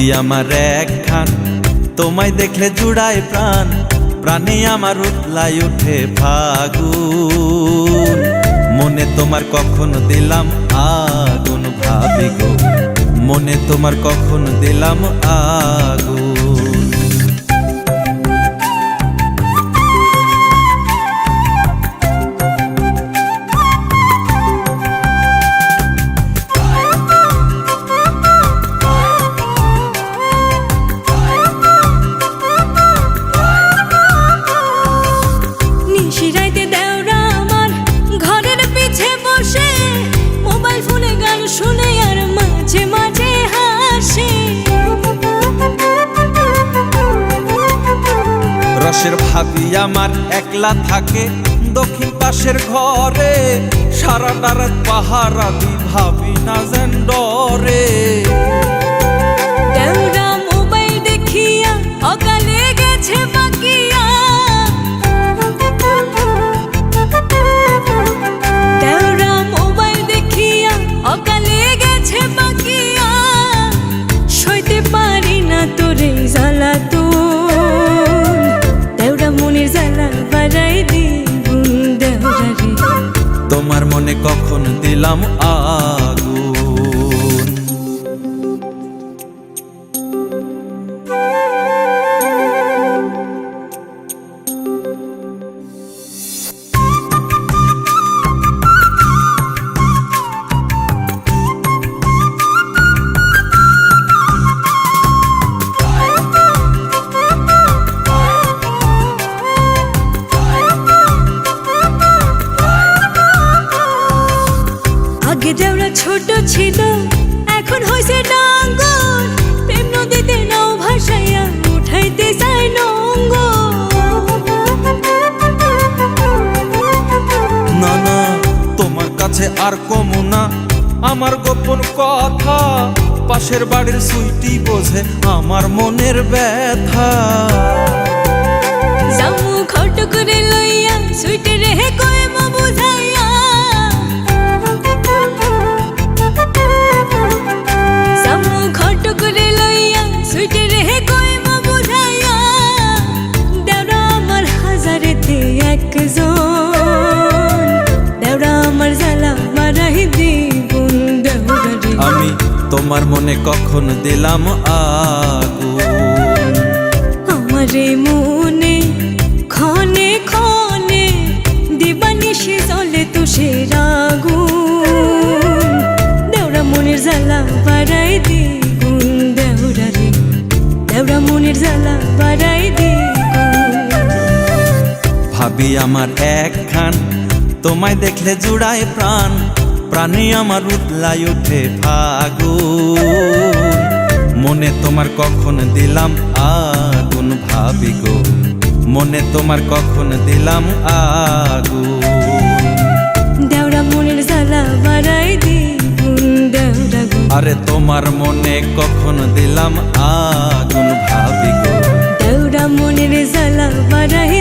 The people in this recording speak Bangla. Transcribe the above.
ভাবি আমার একখান, তোমায় দেখলে জুড়ায় প্রাণ, প্রাণে আমার উতলায় উঠে ফাগুন। মনে তোমার কখন দিলাম আগুন ভাবি গো, মনে তোমার কখন দিলাম আগুন। নিশিরাইতে দেওরা আমার ঘরের পিছে বসে মোবাইল ফোনে গান শুনে আর মাঝে মাঝে হাসে। রসের ভাবি আমার একলা থাকে দক্ষিণ পাশের ঘরে, সারাটা রাত পাহারা দি ভাবি না যেন ডরে। দেওরা মোবাইল দেখিয়া অকালে গেছে বাকিয়া, দেওরা মোবাইল দেখিয়া অকালে গেছে বাকিয়া। সইতে পারি না তোরে জ্বালাতন, দেওরা মনের জ্বালা বাড়াই দিগুন দেওরা রে। তোমার মনে কখন দিলাম আগুন। আগে দেওরা ছোট ছিল এখন হইছে ডাঙ্গর, প্রেম নদীতে নাও ভাসাইয়া উঠাইতে চাই নোঙ্গর। না না তোমার কাছে আর কমু না আমার গোপন কথা, পাশের বাড়ির সুইটি বোঝে আমার মনের ব্যথা। জামু খট করে লইয়া সুইটে রেহে কইম বুঝাইয়া, জামু খট করে লইয়া সুইটে রেহে কইম বুঝাইয়া। দেওরা আমার হাজারেতে একজন, দেওরা আমার জ্বালা বাড়াই দিগুন দেওরা রে। আমি তোমার মনে কখন দিলাম আগুন। আমারে মনে ক্ষণে ক্ষণে দিবানিশি জ্বলে তুষের আগুন, দেওরা মনের জ্বালা বাড়াই দিগুন দেওরা রে। দেওরা মনের জ্বালা বাড়াই দিগুন। ভাবি আমার একখান, তোমায় দেখলে জুড়ায় প্রাণ, প্রাণে আমার উতলায় উঠে ফাগুন। মনে তোমার কখন দিলাম আগুন ভাবি গো, মনে তোমার কখন দিলাম আগুন। দেওরা মনের জ্বালা বাড়াই দিগুন দেওরা গো, আরে তোমার মনে কখন দিলাম আগুন ভাবি গো। দেওরা মনের জ্বালা বাড়াই